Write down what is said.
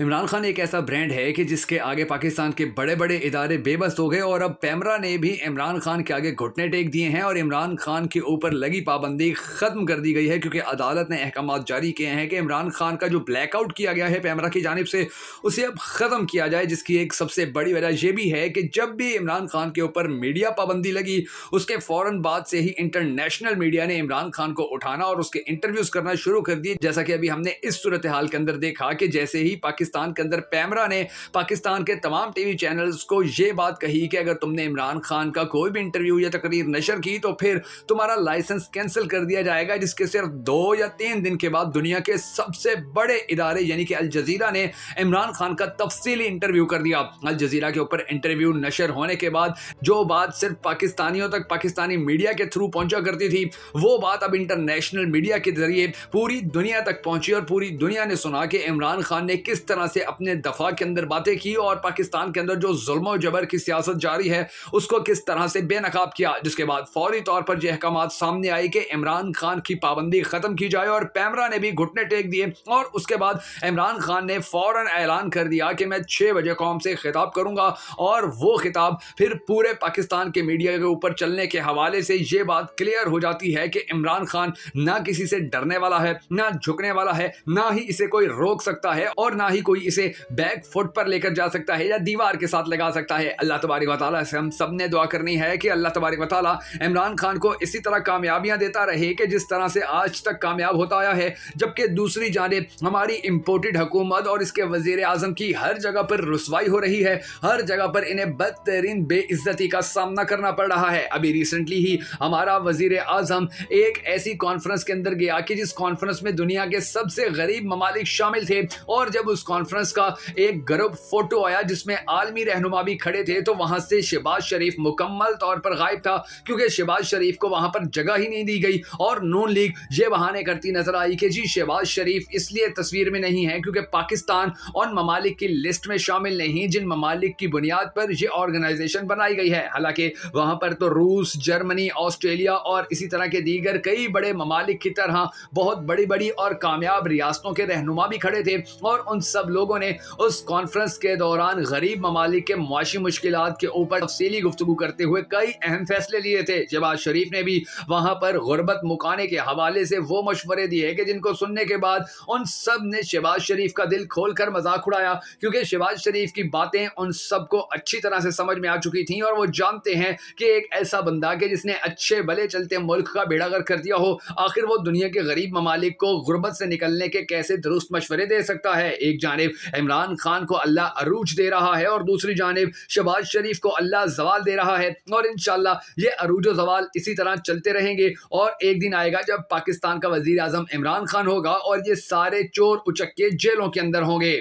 इमरान खान एक ऐसा ब्रांड है कि जिसके आगे पाकिस्तान के बड़े बड़े इदारे बेबस हो गए और अब पैमरा ने भी इमरान खान के आगे घुटने टेक दिए हैं और इमरान खान के ऊपर लगी पाबंदी ख़त्म कर दी गई है, क्योंकि अदालत ने अहकामात जारी किए हैं कि इमरान खान का जो ब्लैकआउट किया गया है पैमरा की जानिब से उसे अब ख़त्म किया जाए। जिसकी एक सबसे बड़ी वजह यह भी है कि जब भी इमरान खान के ऊपर मीडिया पाबंदी लगी उसके फ़ौरन बाद से ही इंटरनेशनल मीडिया ने इमरान खान को उठाना और उसके इंटरव्यूज़ करना शुरू कर दिए। जैसा कि अभी हमने इस सूरत हाल के अंदर देखा कि जैसे ही पाकिस्तान के अंदर पैमरा ने पाकिस्तान के तमाम टीवी चैनल्स को ये बात कही कि अगर तुमने इमरान खान का कोई भी इंटरव्यू या तकरीर नशर की तो फिर तुम्हारा लाइसेंस कैंसिल कर दिया जाएगा। जिसके सिर्फ 2 या 3 दिन के बाद दुनिया के सबसे बड़े इदारे यानी कि अल जजीरा ने इमरान खान का तफसीली इंटरव्यू कर दिया। अल जजीरा के ऊपर इंटरव्यू नशर होने के बाद जो बात सिर्फ पाकिस्तानियों तक पाकिस्तानी मीडिया के थ्रू पहुंचा करती थी वो बात अब इंटरनेशनल मीडिया के जरिए पूरी दुनिया तक पहुंची और पूरी दुनिया ने सुना कि इमरान खान ने किस तरह से अपने दफा के अंदर बातें की और पाकिस्तान के अंदर जो जुल्म जबर की सियासत जारी है उसको किस तरह से बेनकाब किया। जिसके बाद फौरी तौर पर यह अहकामात सामने आई कि इमरान खान की पाबंदी खत्म की जाए और पैमरा ने भी घुटने टेक दिए। और उसके बाद इमरान खान ने फौरन ऐलान कर दिया कि मैं 6 बजे कौम से खिताब करूंगा और वो खिताब फिर पूरे पाकिस्तान के मीडिया के ऊपर चलने के हवाले से ये बात क्लियर हो जाती है कि इमरान खान ना किसी से डरने वाला है, ना झुकने वाला है, ना ही इसे कोई रोक सकता है और ना ही कोई इसे बैक फुट पर लेकर जा सकता है या दीवार के साथ लगा सकता है। अल्लाह तबारक व तआला से हम सब ने दुआ करनी है कि अल्लाह तबारक व तआला इमरान खान को इसी तरह कामयाबियां देता रहे कि जिस तरह से आज तक कामयाब होता आया है। जबकि दूसरी जानिब हमारी इंपोर्टेड हुकूमत और इसके वजीर आजम की हर जगह पर रुसवाई हो रही है, हर जगह पर इन्हें बदतरीन बेइज्जती का सामना करना पड़ रहा है। अभी रिसेंटली ही हमारा वजीर आजम एक ऐसी कॉन्फ्रेंस के अंदर गया कि जिस कॉन्फ्रेंस में दुनिया के सबसे गरीब ममालिक शामिल थे और जब उस कॉन्फ्रेंस का एक ग्रुप फोटो आया जिसमें आलमी रहनुमा भी खड़े थे तो वहां से शहबाज शरीफ मुकम्मल तौर पर गायब था, क्योंकि शहबाज शरीफ को वहां पर जगह ही नहीं दी गई। और नून लीग ये बहाने करती नजर आई कि जी शहबाज शरीफ इसलिए तस्वीर में नहीं है क्योंकि पाकिस्तान उन ममालिक की लिस्ट में शामिल नहीं जिन ममालिक की बुनियाद पर यह ऑर्गेनाइजेशन बनाई गई है। हालांकि वहां पर तो रूस, जर्मनी, ऑस्ट्रेलिया और इसी तरह के दीगर कई बड़े ममालिक की तरह बहुत बड़ी बड़ी और कामयाब रियासतों के रहनुमा भी खड़े थे और उन सब लोगों ने उस कॉन्फ्रेंस के दौरान गरीब ममालिक के मुआशी मुश्किलात के ऊपर तफसीली गुफ्तगू करते हुए कई अहम फैसले लिए थे। शहबाज शरीफ ने भी वहां पर गुर्बत मुकाने के हवाले से वो मशवरे दिए कि जिनको सुनने के बाद उन सब ने शहबाज शरीफ का दिल खोलकर मजाक उड़ाया, क्योंकि शहबाज शरीफ की बातें उन सबको अच्छी तरह से समझ में आ चुकी थीं और वो जानते हैं कि एक ऐसा बंदा कि जिसने अच्छे भले चलते मुल्क का बेड़ागर कर दिया हो आखिर वो दुनिया के गरीब ममालिक को गुर्बत से निकलने के कैसे दुरुस्त मशवरे दे सकता है। एक जानिब इमरान खान को अल्लाह अरूज दे रहा है और दूसरी जानिब शहबाज शरीफ को अल्लाह जवाल दे रहा है और इंशाल्लाह ये अरूज व जवाल इसी तरह चलते रहेंगे और एक दिन आएगा जब पाकिस्तान का वजीर आजम इमरान खान होगा और ये सारे चोर उचक्के जेलों के अंदर होंगे।